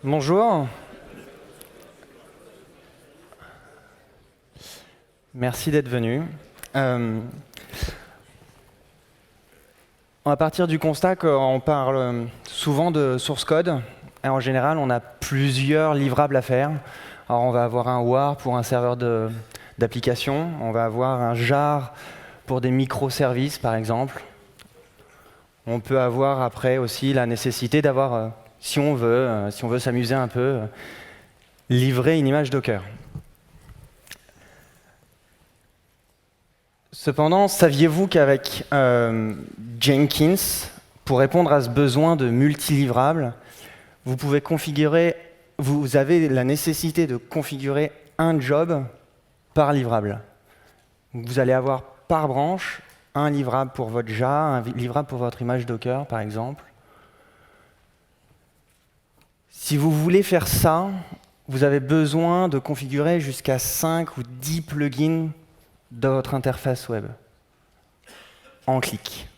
Bonjour. Merci d'être venu. On va partir du constat qu'on parle souvent de source code. Et en général, on a plusieurs livrables à faire. Alors, on va avoir un WAR pour un serveur d'application. On va avoir un jar pour des microservices, par exemple. On peut avoir après aussi la nécessité d'avoir, si on veut s'amuser un peu, livrer une image Docker. Cependant, saviez-vous qu'avec Jenkins, pour répondre à ce besoin de multilivrables, vous avez la nécessité de configurer un job par livrable. Vous allez avoir par branche un livrable pour votre jar, un livrable pour votre image Docker, par exemple. Si vous voulez faire ça, vous avez besoin de configurer jusqu'à 5 ou 10 plugins dans votre interface web, en clic.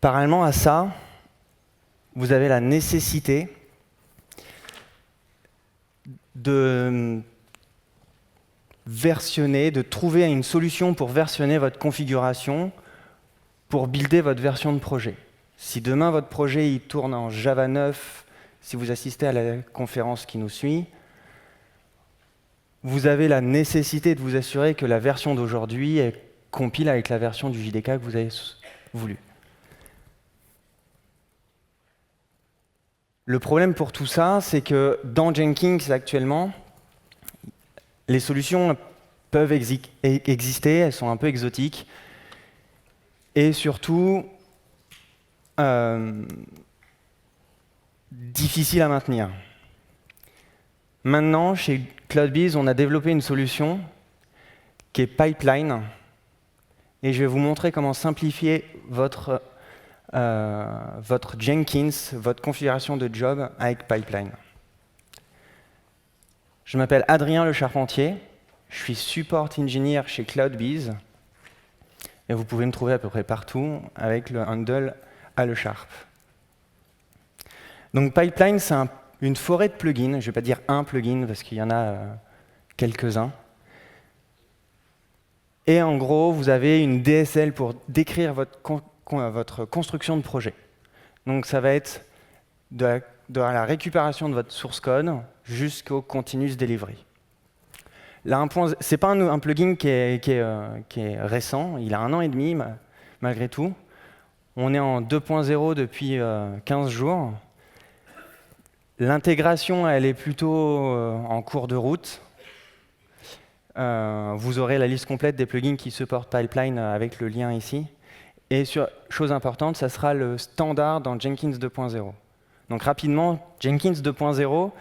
Parallèlement à ça, vous avez la nécessité de versionner, de trouver une solution pour versionner votre configuration pour builder votre version de projet. Si demain votre projet il tourne en Java 9, si vous assistez à la conférence qui nous suit, vous avez la nécessité de vous assurer que la version d'aujourd'hui compile avec la version du JDK que vous avez voulu. Le problème pour tout ça, c'est que dans Jenkins actuellement, les solutions peuvent exister, elles sont un peu exotiques, et surtout difficiles à maintenir. Maintenant, chez CloudBees, on a développé une solution qui est Pipeline, et je vais vous montrer comment simplifier votre Jenkins, votre configuration de job avec Pipeline. Je m'appelle Adrien Le Charpentier, je suis support engineer chez CloudBees, et vous pouvez me trouver à peu près partout avec le handle @lecharp. Donc Pipeline, c'est une forêt de plugins, je ne vais pas dire un plugin parce qu'il y en a quelques-uns. Et en gros, vous avez une DSL pour décrire votre construction de projet. Donc ça va être de la récupération de votre source code jusqu'au continuous delivery. Là, c'est pas un plugin qui est récent, il a 1 an et demi malgré tout. On est en 2.0 depuis 15 jours. L'intégration, elle est plutôt en cours de route. Vous aurez la liste complète des plugins qui supportent Pipeline avec le lien ici. Et chose importante, ça sera le standard dans Jenkins 2.0. Donc rapidement, Jenkins 2.0,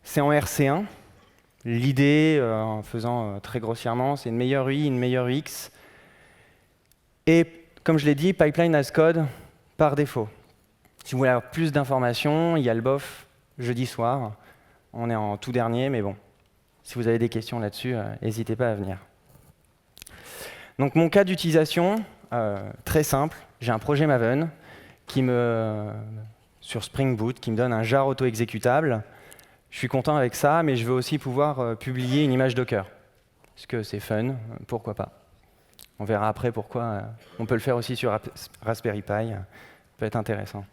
c'est en RC1. L'idée, en faisant très grossièrement, c'est une meilleure UI, une meilleure UX. Et comme je l'ai dit, Pipeline as code par défaut. Si vous voulez avoir plus d'informations, il y a le BOF jeudi soir. On est en tout dernier, mais bon, si vous avez des questions là-dessus, n'hésitez pas à venir. Donc mon cas d'utilisation, très simple. J'ai un projet Maven sur Spring Boot qui me donne un jar auto-exécutable. Je suis content avec ça, mais je veux aussi pouvoir publier une image Docker. Parce que c'est fun, pourquoi pas. On verra après pourquoi on peut le faire aussi sur Raspberry Pi. Ça peut être intéressant.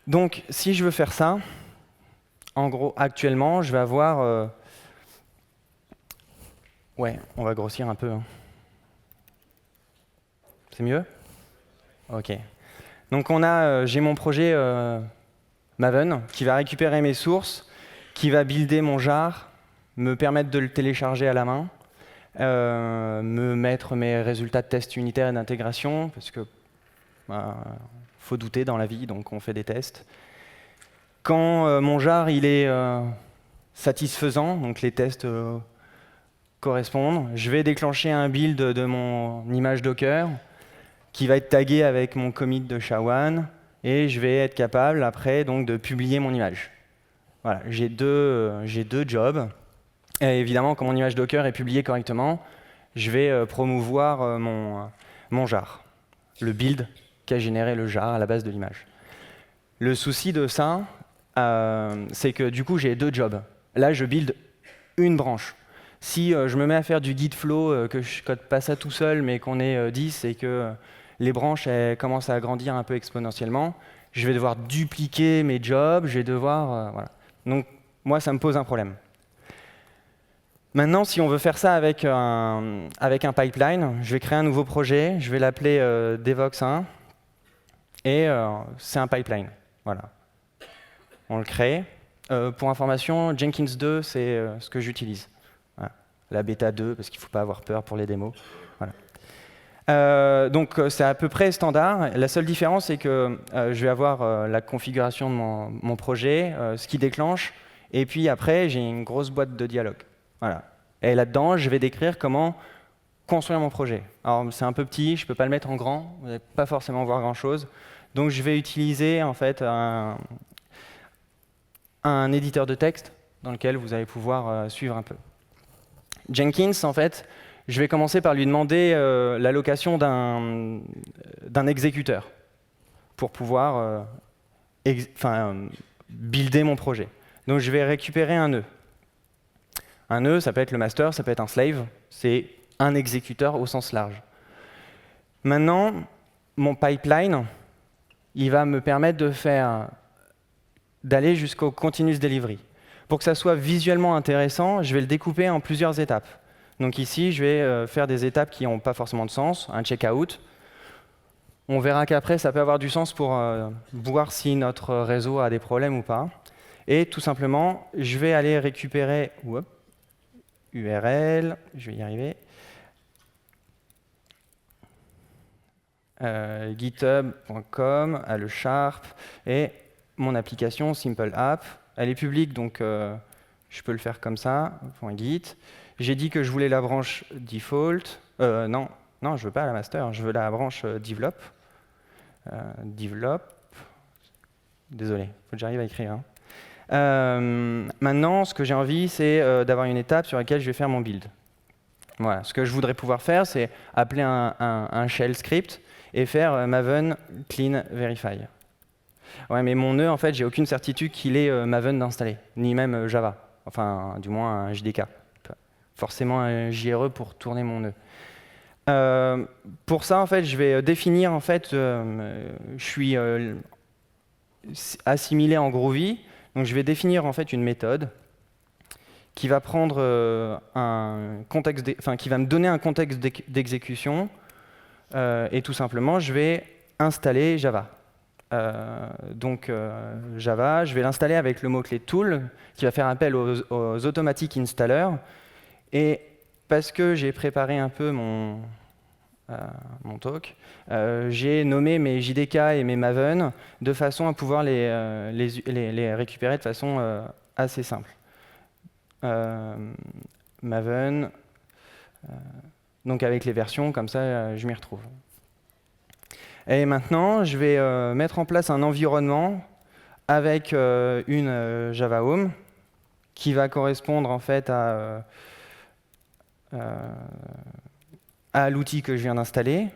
Donc, si je veux faire ça, en gros, actuellement, je vais avoir... Ouais, on va grossir un peu. Hein. C'est mieux? OK. Donc, j'ai mon projet Maven qui va récupérer mes sources, qui va builder mon jar, me permettre de le télécharger à la main, me mettre mes résultats de tests unitaires et d'intégration, parce que faut douter dans la vie, donc on fait des tests. Quand mon jar il est satisfaisant, donc les tests correspondent, je vais déclencher un build de mon image Docker qui va être tagué avec mon commit de SHA-1 et je vais être capable après donc de publier mon image. Voilà, j'ai deux jobs. Et évidemment, quand mon image Docker est publiée correctement, je vais promouvoir mon jar, le build qu'a généré le jar à la base de l'image. Le souci de ça, c'est que du coup, j'ai 2 jobs. Là, je build une branche. Si je me mets à faire du git flow, que je code pas ça tout seul, mais qu'on est 10 et que les branches elles commencent à grandir un peu exponentiellement, je vais devoir dupliquer mes jobs, je vais devoir... voilà. Donc, moi, ça me pose un problème. Maintenant, si on veut faire ça avec un pipeline, je vais créer un nouveau projet, je vais l'appeler Devox1, et c'est un pipeline. Voilà. On le crée. Pour information, Jenkins 2, c'est ce que j'utilise. Voilà. La bêta 2, parce qu'il ne faut pas avoir peur pour les démos. Voilà. Donc c'est à peu près standard. La seule différence, c'est que je vais avoir la configuration de mon projet, ce qui déclenche, et puis après, j'ai une grosse boîte de dialogue. Voilà. Et là-dedans, je vais décrire comment construire mon projet. Alors c'est un peu petit, je ne peux pas le mettre en grand, vous n'allez pas forcément voir grand-chose. Donc je vais utiliser en fait un éditeur de texte dans lequel vous allez pouvoir suivre un peu. Jenkins, en fait, je vais commencer par lui demander l'allocation d'un exécuteur pour pouvoir builder mon projet. Donc je vais récupérer un nœud. Un nœud, ça peut être le master, ça peut être un slave, c'est un exécuteur au sens large. Maintenant, mon pipeline, il va me permettre d'aller jusqu'au continuous delivery. Pour que ça soit visuellement intéressant, je vais le découper en plusieurs étapes. Donc ici, je vais faire des étapes qui n'ont pas forcément de sens, un checkout. On verra qu'après, ça peut avoir du sens pour voir si notre réseau a des problèmes ou pas. Et tout simplement, je vais aller récupérer URL, je vais y arriver, github.com, le sharp, et mon application Simple App. Elle est publique, donc je peux le faire comme ça, .git. J'ai dit que je voulais la branche default. Non, je ne veux pas la master, je veux la branche develop. Develop. Désolé, il faut que j'arrive à écrire. Maintenant, ce que j'ai envie, c'est d'avoir une étape sur laquelle je vais faire mon build. Voilà. Ce que je voudrais pouvoir faire, c'est appeler un shell script et faire maven clean verify. Ouais, mais mon nœud, en fait, j'ai aucune certitude qu'il ait maven d'installer, ni même Java. Enfin, du moins un JDK. Forcément un JRE pour tourner mon nœud. Pour ça, en fait, je vais définir, en fait, je suis assimilé en Groovy, donc je vais définir en fait une méthode qui va prendre qui va me donner un contexte d'exécution, et tout simplement, je vais installer Java. Java, je vais l'installer avec le mot-clé tool, qui va faire appel aux automatic installers. Et parce que j'ai préparé un peu mon talk, j'ai nommé mes JDK et mes Maven de façon à pouvoir les récupérer de façon assez simple. Maven, donc avec les versions, comme ça je m'y retrouve. Et maintenant, je vais mettre en place un environnement avec une Java Home qui va correspondre en fait à l'outil que je viens d'installer,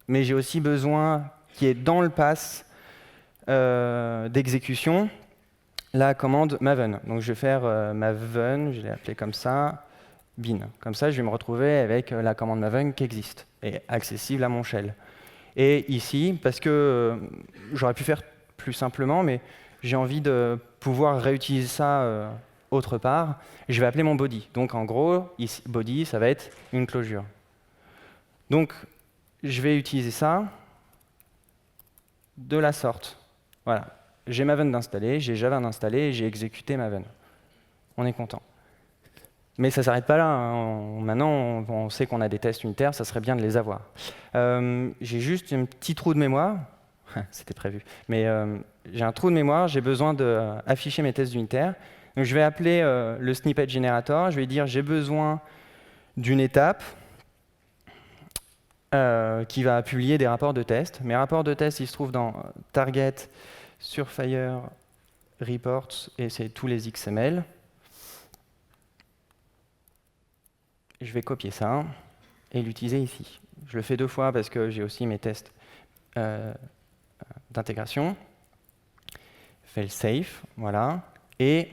mais j'ai aussi besoin qu'il y ait dans le pass d'exécution la commande maven. Donc je vais faire maven, je l'ai appelé comme ça, bin. Comme ça, je vais me retrouver avec la commande maven qui existe et accessible à mon shell. Et ici, parce que j'aurais pu faire plus simplement, mais j'ai envie de pouvoir réutiliser ça autre part, je vais appeler mon body. Donc en gros, ici, body, ça va être une closure. Donc je vais utiliser ça de la sorte. Voilà. J'ai Maven d'installer, j'ai Java d'installer, j'ai exécuté Maven. On est content. Mais ça ne s'arrête pas là. Hein. Maintenant, on sait qu'on a des tests unitaires, ça serait bien de les avoir. J'ai juste un petit trou de mémoire. C'était prévu. Mais j'ai un trou de mémoire, j'ai besoin d'afficher mes tests unitaires. Donc, je vais appeler le snippet generator. Je vais dire j'ai besoin d'une étape qui va publier des rapports de test. Mes rapports de test, ils se trouvent dans Target, Surefire, Reports, et c'est tous les XML. Je vais copier ça et l'utiliser ici. Je le fais 2 fois parce que j'ai aussi mes tests d'intégration. fail-safe, voilà. Et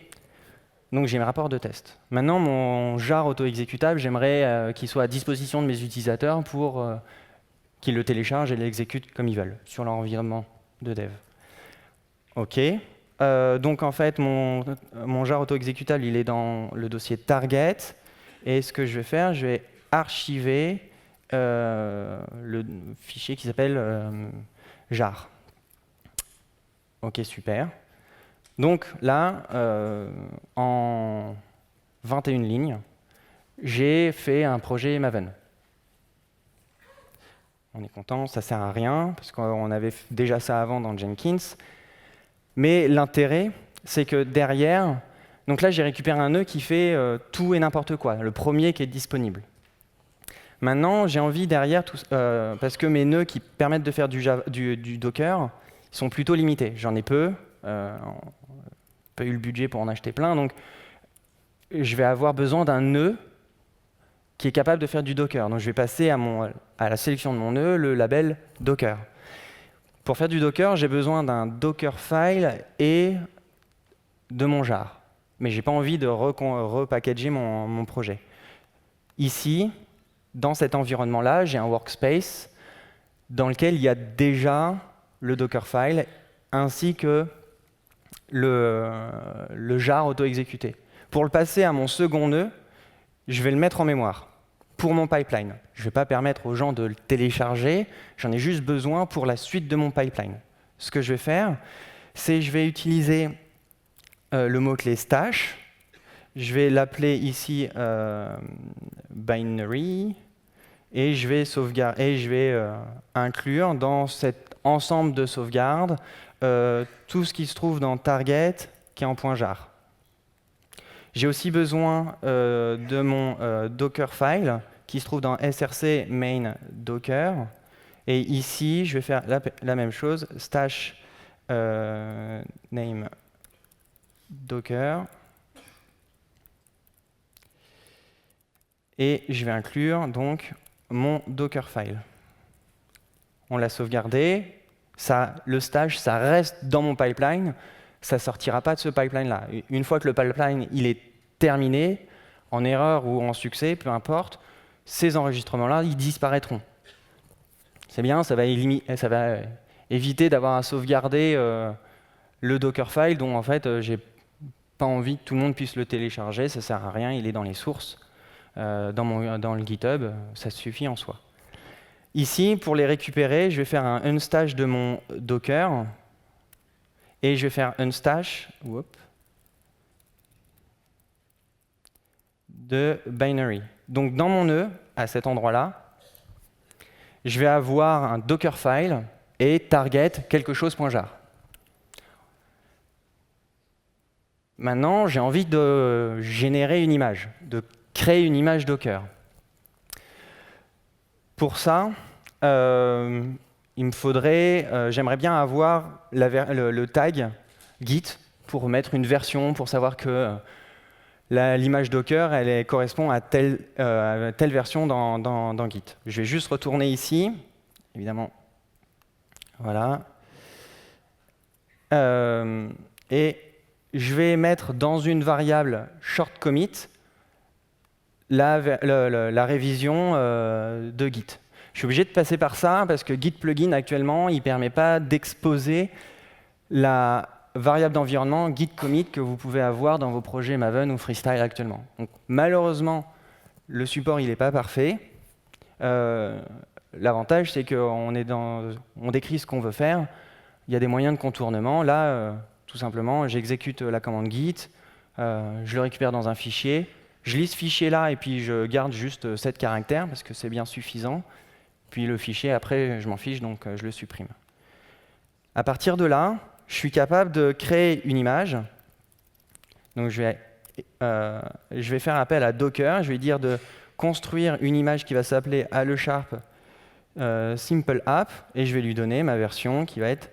donc j'ai mes rapports de test. Maintenant, mon jar auto-exécutable, j'aimerais qu'il soit à disposition de mes utilisateurs pour qu'ils le téléchargent et l'exécutent comme ils veulent sur leur environnement de dev. OK. Donc en fait, mon jar auto-exécutable, il est dans le dossier target. Et ce que je vais faire, je vais archiver le fichier qui s'appelle jar. OK, super. Donc là, en 21 lignes, j'ai fait un projet Maven. On est content, ça ne sert à rien, parce qu'on avait déjà ça avant dans Jenkins. Mais l'intérêt, c'est que derrière, donc là j'ai récupéré un nœud qui fait tout et n'importe quoi, le premier qui est disponible. Maintenant, j'ai envie derrière, parce que mes nœuds qui permettent de faire du Docker sont plutôt limités. J'en ai peu, pas eu le budget pour en acheter plein, donc je vais avoir besoin d'un nœud qui est capable de faire du Docker. Donc je vais passer à la sélection de mon nœud le label Docker. Pour faire du Docker, j'ai besoin d'un Dockerfile et de mon jar. Mais je n'ai pas envie de repackager mon projet. Ici, dans cet environnement-là, j'ai un workspace dans lequel il y a déjà le Dockerfile ainsi que le jar auto-exécuté. Pour le passer à mon second nœud, je vais le mettre en mémoire pour mon pipeline. Je ne vais pas permettre aux gens de le télécharger, j'en ai juste besoin pour la suite de mon pipeline. Ce que je vais faire, c'est je vais utiliser le mot-clé stash, je vais l'appeler ici binary, et je vais inclure dans cet ensemble de sauvegardes tout ce qui se trouve dans target qui est en point jar. J'ai aussi besoin de mon Dockerfile qui se trouve dans src main docker. Et ici, je vais faire la même chose, stash name docker. Et je vais inclure donc mon Dockerfile. On l'a sauvegardé. Le stash, ça reste dans mon pipeline. Ça ne sortira pas de ce pipeline-là. Une fois que le pipeline il est terminé, en erreur ou en succès, peu importe, ces enregistrements-là, ils disparaîtront. C'est bien, ça va éviter d'avoir à sauvegarder le Dockerfile dont en fait j'ai pas envie que tout le monde puisse le télécharger, ça sert à rien, il est dans les sources, dans le GitHub, ça suffit en soi. Ici, pour les récupérer, je vais faire un unstash de mon Docker, et je vais faire unstash de binary. Donc dans mon nœud, à cet endroit-là, je vais avoir un Dockerfile et target quelque chose.jar. Maintenant, j'ai envie de générer une image, de créer une image Docker. Pour ça, il me faudrait, j'aimerais bien avoir le tag Git pour mettre une version, pour savoir que l'image Docker elle correspond à telle version dans Git. Je vais juste retourner ici, évidemment. Voilà. Et je vais mettre dans une variable short commit la révision de Git. Je suis obligé de passer par ça parce que Git plugin actuellement, il ne permet pas d'exposer la variable d'environnement git commit que vous pouvez avoir dans vos projets Maven ou Freestyle actuellement. Donc, malheureusement, le support il n'est pas parfait. L'avantage, c'est qu'on décrit ce qu'on veut faire. Il y a des moyens de contournement. Là, tout simplement, j'exécute la commande git, je le récupère dans un fichier, je lis ce fichier-là et puis je garde juste 7 caractères parce que c'est bien suffisant. Puis le fichier, après, je m'en fiche, donc je le supprime. À partir de là, je suis capable de créer une image. Donc je vais faire appel à Docker. Je vais dire de construire une image qui va s'appeler Hello Sharp Simple App. Et je vais lui donner ma version qui va être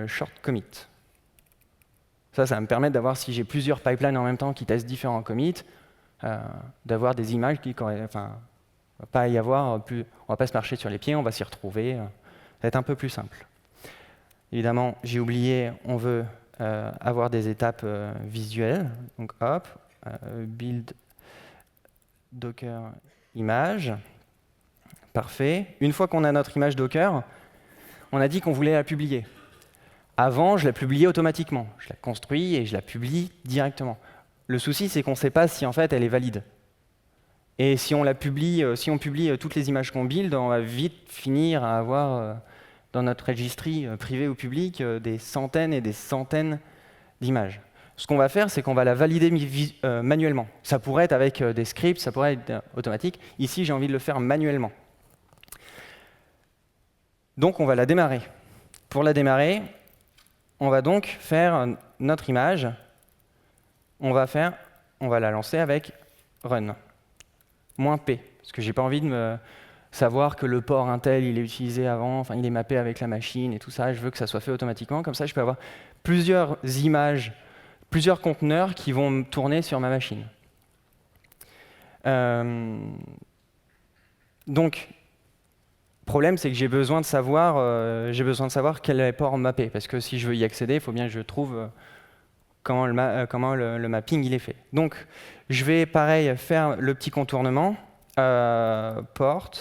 short commit. Ça va me permettre d'avoir, si j'ai plusieurs pipelines en même temps qui testent différents commits, d'avoir des images qui... Enfin, on ne va pas se marcher sur les pieds, on va s'y retrouver. Ça va être un peu plus simple. Évidemment, j'ai oublié, on veut avoir des étapes visuelles. Donc hop, build Docker image. Parfait. Une fois qu'on a notre image Docker, on a dit qu'on voulait la publier. Avant, je la publiais automatiquement. Je la construis et je la publie directement. Le souci, c'est qu'on ne sait pas si en fait elle est valide. Et si on la publie, si on publie toutes les images qu'on build, on va vite finir à avoir dans notre registry privé ou public des centaines et des centaines d'images. Ce qu'on va faire, c'est qu'on va la valider manuellement. Ça pourrait être avec des scripts, ça pourrait être automatique. Ici, j'ai envie de le faire manuellement. Donc, on va la démarrer. Pour la démarrer, on va donc faire notre image. On va la lancer avec run, -p, parce que j'ai pas envie de me savoir que le port Intel il est utilisé avant, enfin il est mappé avec la machine et tout ça. Je veux que ça soit fait automatiquement. Comme ça, je peux avoir plusieurs images, plusieurs conteneurs qui vont tourner sur ma machine. Donc, le problème, c'est que j'ai besoin de savoir quel est le port mappé, parce que si je veux y accéder, il faut bien que je trouve comment le mapping il est fait. Donc, je vais, pareil, faire le petit contournement, port.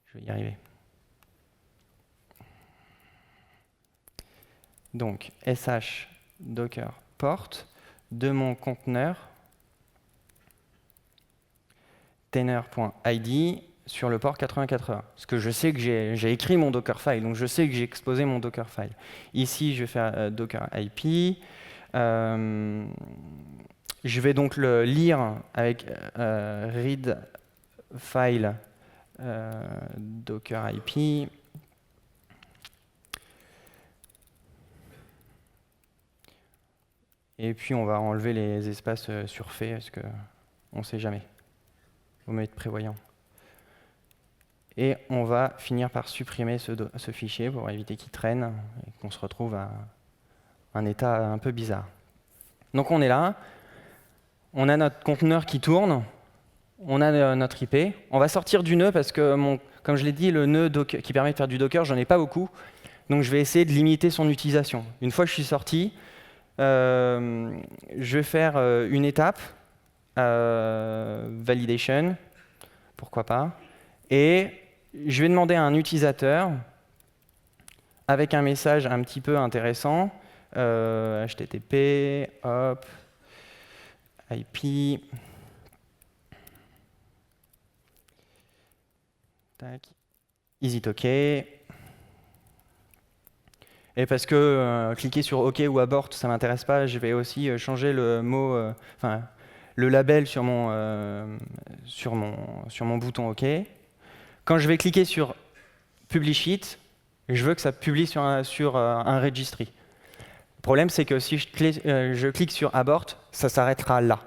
Je vais y arriver. Donc, sh docker port de mon conteneur tenor.id sur le port 8080. Parce que je sais que j'ai écrit mon Dockerfile, donc je sais que j'ai exposé mon Dockerfile. Ici, je vais faire Docker IP. Je vais donc le lire avec read file Docker IP. Et puis, on va enlever les espaces surfaits, parce qu'on ne sait jamais. Il vaut mieux être prévoyant. Et on va finir par supprimer ce fichier pour éviter qu'il traîne et qu'on se retrouve à un état un peu bizarre. Donc on est là, on a notre conteneur qui tourne, on a notre IP. On va sortir du nœud parce que, comme je l'ai dit, le nœud qui permet de faire du Docker, j'en ai pas beaucoup. Donc je vais essayer de limiter son utilisation. Une fois que je suis sorti, je vais faire une étape, validation, pourquoi pas, et je vais demander à un utilisateur, avec un message un petit peu intéressant, HTTP, hop, IP, tac, is it OK? Et parce que cliquer sur OK ou abort, ça ne m'intéresse pas, je vais aussi changer le mot, le label sur mon bouton OK. Quand je vais cliquer sur Publish It, je veux que ça publie sur un registry. Le problème, c'est que si je clique sur Abort, ça s'arrêtera là.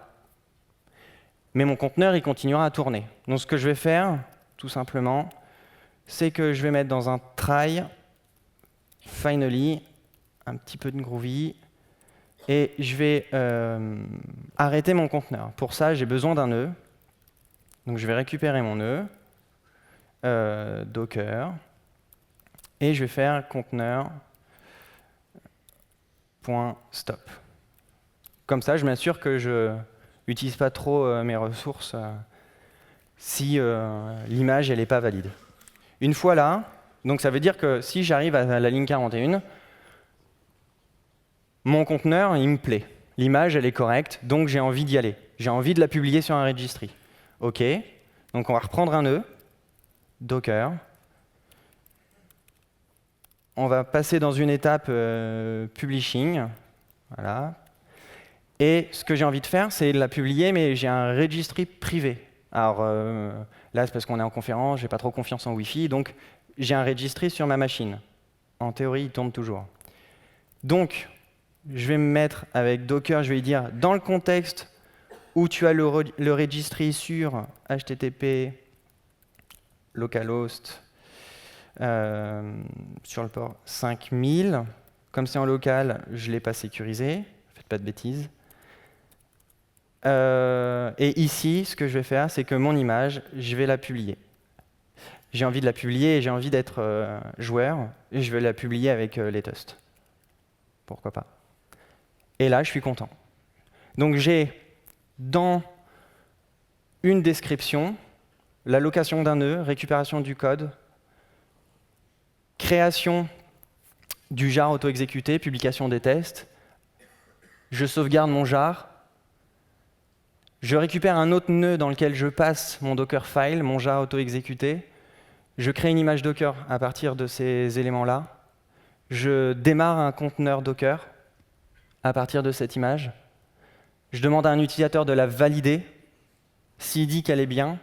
Mais mon conteneur, il continuera à tourner. Donc ce que je vais faire, tout simplement, c'est que je vais mettre dans un try, finally, un petit peu de Groovy, et je vais arrêter mon conteneur. Pour ça, j'ai besoin d'un nœud. Donc je vais récupérer mon nœud. Docker, et je vais faire conteneur.stop. Comme ça, je m'assure que je n'utilise pas trop mes ressources si l'image n'est pas valide. Une fois là, donc ça veut dire que si j'arrive à la ligne 41, mon conteneur, il me plaît. L'image, elle est correcte, donc j'ai envie d'y aller. J'ai envie de la publier sur un registry. OK, donc on va reprendre un nœud. Docker. On va passer dans une étape publishing. Voilà. Et ce que j'ai envie de faire, c'est de la publier, mais j'ai un registry privé. Alors là, c'est parce qu'on est en conférence, j'ai pas trop confiance en Wi-Fi, donc j'ai un registry sur ma machine. En théorie, il tourne toujours. Donc, je vais me mettre avec Docker, je vais lui dire, dans le contexte où tu as le registry sur HTTP, localhost sur le port 5000. Comme c'est en local, je ne l'ai pas sécurisé. Faites pas de bêtises. Et ici, ce que je vais faire, c'est que mon image, je vais la publier. j'ai envie de la publier et j'ai envie d'être joueur, et je vais la publier avec les toasts. Pourquoi pas? Et là, je suis content. Donc j'ai dans une description l'allocation d'un nœud, récupération du code, création du jar auto-exécuté, publication des tests, je sauvegarde mon jar, je récupère un autre nœud dans lequel je passe mon Dockerfile, mon jar auto-exécuté, je crée une image Docker à partir de ces éléments-là, je démarre un conteneur Docker à partir de cette image, je demande à un utilisateur de la valider, s'il dit qu'elle est bien,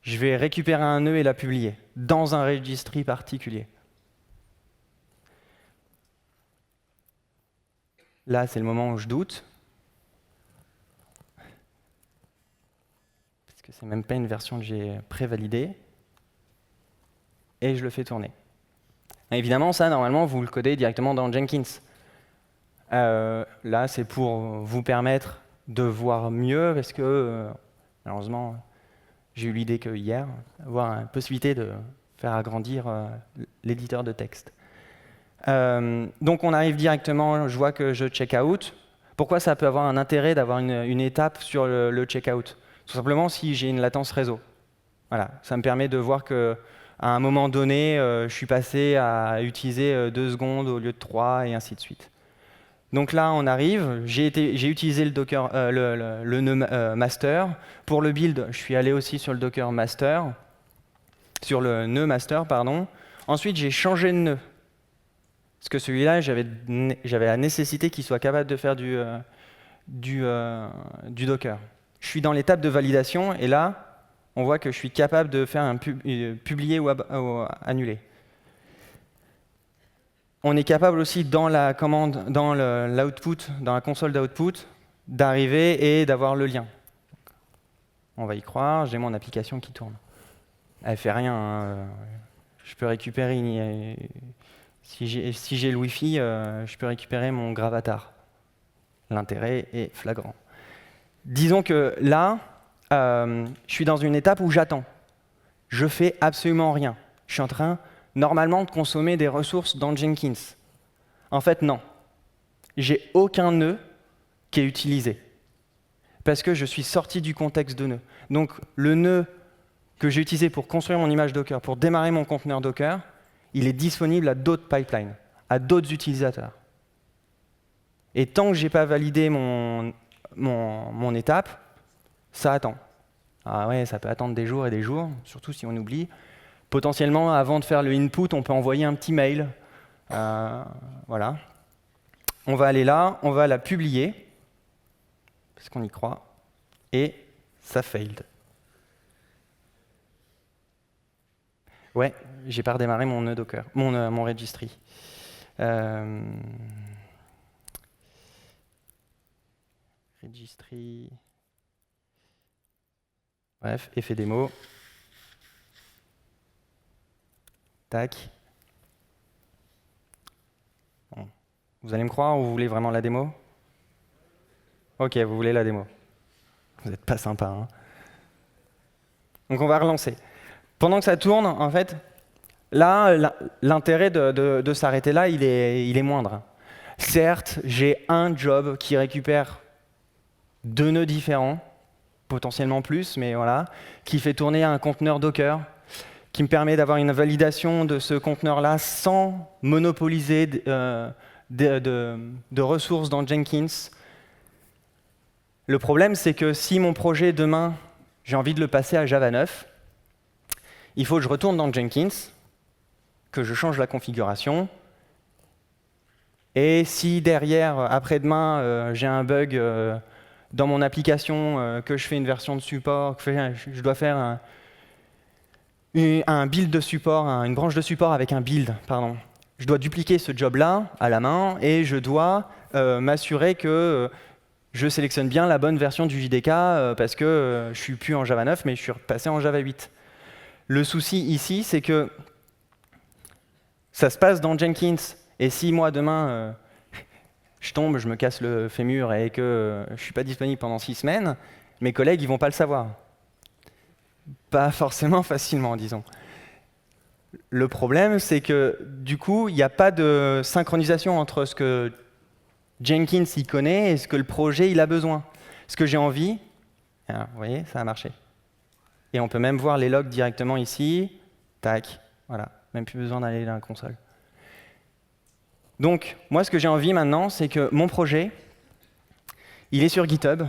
je vais récupérer un nœud et la publier dans un registry particulier. Là, c'est le moment où je doute, parce que c'est même pas une version que j'ai pré-validée, et je le fais tourner. Et évidemment, ça, normalement, vous le codez directement dans Jenkins. Là, c'est pour vous permettre de voir mieux, parce que, malheureusement, j'ai eu l'idée que hier, avoir la possibilité de faire agrandir l'éditeur de texte. Donc on arrive directement, je vois que je check out. Pourquoi ça peut avoir un intérêt d'avoir une étape sur le check-out? Tout simplement si j'ai une latence réseau. Voilà, ça me permet de voir qu'à un moment donné, je suis passé à utiliser 2 secondes au lieu de 3 et ainsi de suite. Donc là, on arrive, j'ai utilisé le Docker, le nœud master. Pour le build, je suis allé aussi sur le Docker master, sur le nœud master, pardon. Ensuite, j'ai changé de nœud. Parce que celui-là, j'avais la nécessité qu'il soit capable de faire du Docker. Je suis dans l'étape de validation, et là, on voit que je suis capable de faire un publier ou annuler. On est capable aussi dans la commande, dans l'output, dans la console d'output, d'arriver et d'avoir le lien. On va y croire, j'ai mon application qui tourne. Elle fait rien, hein. Je peux récupérer, si j'ai le Wi-Fi, je peux récupérer mon Gravatar. L'intérêt est flagrant. Disons que là, je suis dans une étape où j'attends. Je fais absolument rien. Je suis en train normalement de consommer des ressources dans Jenkins. En fait, non. J'ai aucun nœud qui est utilisé, parce que je suis sorti du contexte de nœud. Donc le nœud que j'ai utilisé pour construire mon image Docker, pour démarrer mon conteneur Docker, il est disponible à d'autres pipelines, à d'autres utilisateurs. Et tant que je n'ai pas validé mon étape, ça attend. Ah ouais, ça peut attendre des jours et des jours, surtout si on oublie. Potentiellement, avant de faire le input, on peut envoyer un petit mail. Voilà. On va aller là, on va la publier, parce qu'on y croit, et ça failed. Ouais, j'ai pas redémarré mon nœud Docker, mon registry. Registry. Bref, effet démo. Tac. Bon. Vous allez me croire ou vous voulez vraiment la démo? Ok, vous voulez la démo. Vous n'êtes pas sympa, hein. Donc on va relancer. Pendant que ça tourne, en fait, là, l'intérêt de s'arrêter là, il est moindre. Certes, j'ai un job qui récupère 2 nœuds différents, potentiellement plus, mais voilà, qui fait tourner un conteneur Docker, qui me permet d'avoir une validation de ce conteneur-là sans monopoliser de ressources dans Jenkins. Le problème, c'est que si mon projet, demain, j'ai envie de le passer à Java 9, il faut que je retourne dans Jenkins, que je change la configuration, et si derrière, après-demain, j'ai un bug dans mon application, que je fais une version de support, que je dois faire un build de support, une branche de support avec un build, pardon. Je dois dupliquer ce job-là à la main et je dois m'assurer que je sélectionne bien la bonne version du JDK parce que je ne suis plus en Java 9, mais je suis repassé en Java 8. Le souci ici, c'est que ça se passe dans Jenkins. Et si moi, demain, je tombe, je me casse le fémur et que je ne suis pas disponible pendant 6 semaines, mes collègues ne vont pas le savoir. Pas forcément facilement, disons. Le problème, c'est que du coup, il n'y a pas de synchronisation entre ce que Jenkins y connaît et ce que le projet il a besoin. Ce que j'ai envie, alors, vous voyez, ça a marché. Et on peut même voir les logs directement ici. Tac, voilà, même plus besoin d'aller dans la console. Donc, moi, ce que j'ai envie maintenant, c'est que mon projet, il est sur GitHub.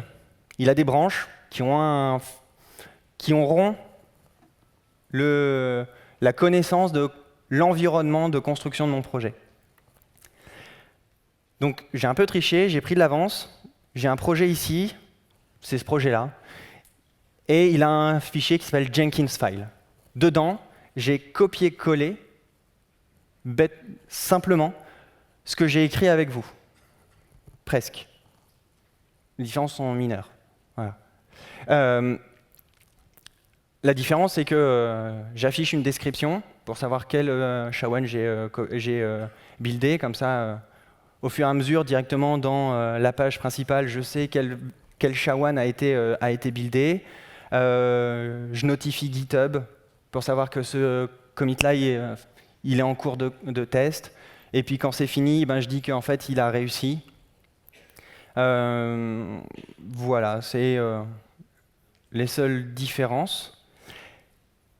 Il a des branches qui auront la connaissance de l'environnement de construction de mon projet. Donc, j'ai un peu triché, j'ai pris de l'avance. J'ai un projet ici, c'est ce projet-là. Et il a un fichier qui s'appelle Jenkins File. Dedans, j'ai copié-collé, simplement, ce que j'ai écrit avec vous. Presque. Les différences sont mineures. Voilà. La différence, c'est que j'affiche une description pour savoir quel SHA-1 j'ai buildé. Comme ça, au fur et à mesure, directement dans la page principale, je sais quel SHA-1 a été buildé. Je notifie GitHub pour savoir que ce commit-là, il est en cours de test. Et puis quand c'est fini, ben, je dis qu'en fait, il a réussi. Voilà, c'est les seules différences.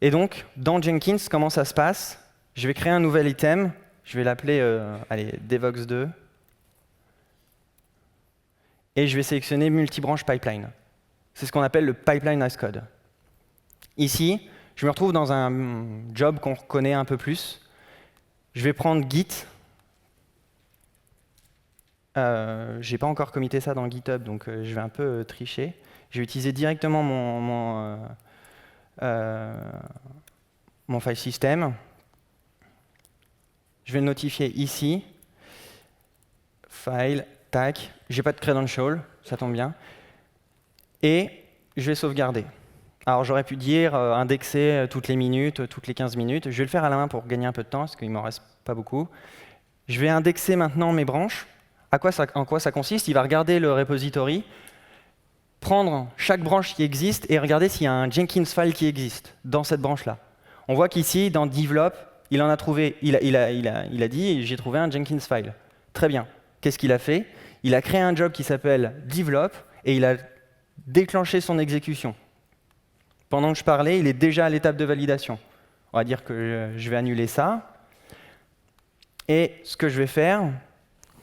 Et donc, dans Jenkins, comment ça se passe? Je vais créer un nouvel item. Je vais l'appeler Devox2. Et je vais sélectionner multibranche pipeline. C'est ce qu'on appelle le pipeline as code. Ici, je me retrouve dans un job qu'on reconnaît un peu plus. Je vais prendre Git. Je n'ai pas encore commité ça dans GitHub, donc je vais un peu tricher. Je vais utiliser directement mon file system. Je vais le notifier ici. File, tac. J'ai pas de credential, ça tombe bien. Et je vais sauvegarder. Alors j'aurais pu dire indexer toutes les minutes, toutes les 15 minutes. Je vais le faire à la main pour gagner un peu de temps, parce qu'il ne m'en reste pas beaucoup. Je vais indexer maintenant mes branches. En quoi ça consiste? Il va regarder le repository, prendre chaque branche qui existe et regarder s'il y a un Jenkins file qui existe dans cette branche-là. On voit qu'ici, dans develop, il en a trouvé, il a dit, j'ai trouvé un Jenkins file. Très bien. Qu'est-ce qu'il a fait? Il a créé un job qui s'appelle develop et il a déclenché son exécution. Pendant que je parlais, il est déjà à l'étape de validation. On va dire que je vais annuler ça. Et ce que je vais faire,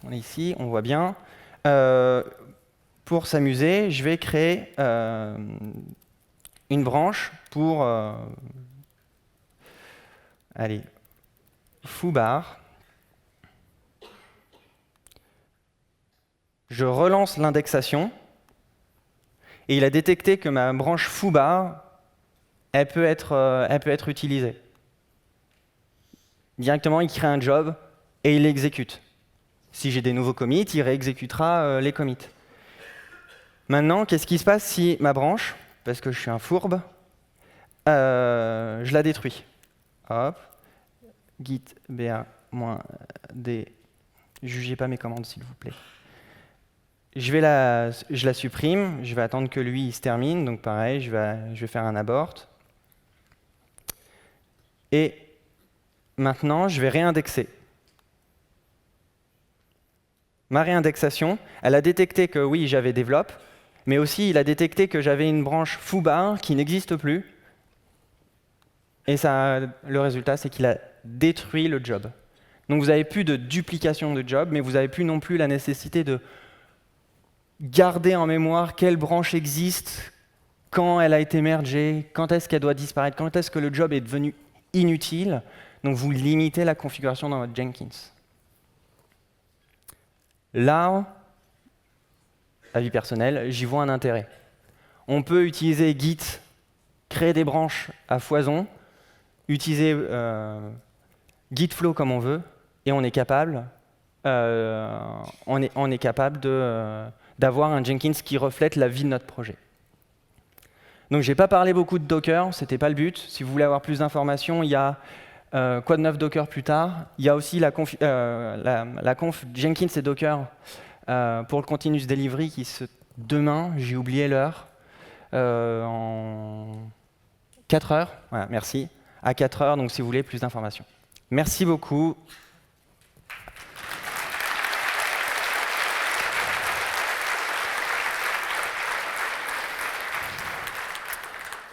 on est ici, on voit bien, pour s'amuser, je vais créer une branche pour foobar. Je relance l'indexation et il a détecté que ma branche foobar, elle peut être utilisée. Directement, il crée un job et il l'exécute. Si j'ai des nouveaux commits, il réexécutera les commits. Maintenant, qu'est-ce qui se passe si ma branche, parce que je suis un fourbe, je la détruis? Hop, git ba-d, jugez pas mes commandes s'il vous plaît. Je la supprime, je vais attendre que lui il se termine, donc pareil, je vais faire un abort. Et maintenant, je vais réindexer. Ma réindexation, elle a détecté que oui, j'avais develop, mais aussi il a détecté que j'avais une branche foobar qui n'existe plus. Et le résultat, c'est qu'il a détruit le job. Donc vous n'avez plus de duplication de job, mais vous n'avez plus non plus la nécessité de garder en mémoire quelle branche existe, quand elle a été mergée, quand est-ce qu'elle doit disparaître, quand est-ce que le job est devenu inutile. Donc vous limitez la configuration dans votre Jenkins. Là, avis personnel, j'y vois un intérêt. On peut utiliser Git, créer des branches à foison, utiliser Gitflow comme on veut, et on est capable, d'avoir un Jenkins qui reflète la vie de notre projet. Donc je n'ai pas parlé beaucoup de Docker, ce n'était pas le but. Si vous voulez avoir plus d'informations, il y a quoi de neuf Docker plus tard. Il y a aussi la conf Jenkins et Docker pour le continuous delivery qui demain, j'ai oublié l'heure, en 4 heures, voilà, merci, à 4 heures, donc si vous voulez plus d'informations. Merci beaucoup.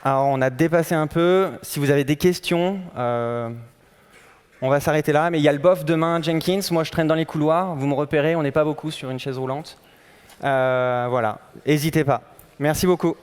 Alors, on a dépassé un peu. Si vous avez des questions, on va s'arrêter là. Mais il y a le bof demain, Jenkins. Moi, je traîne dans les couloirs. Vous me repérez, on n'est pas beaucoup sur une chaise roulante. Voilà, n'hésitez pas. Merci beaucoup.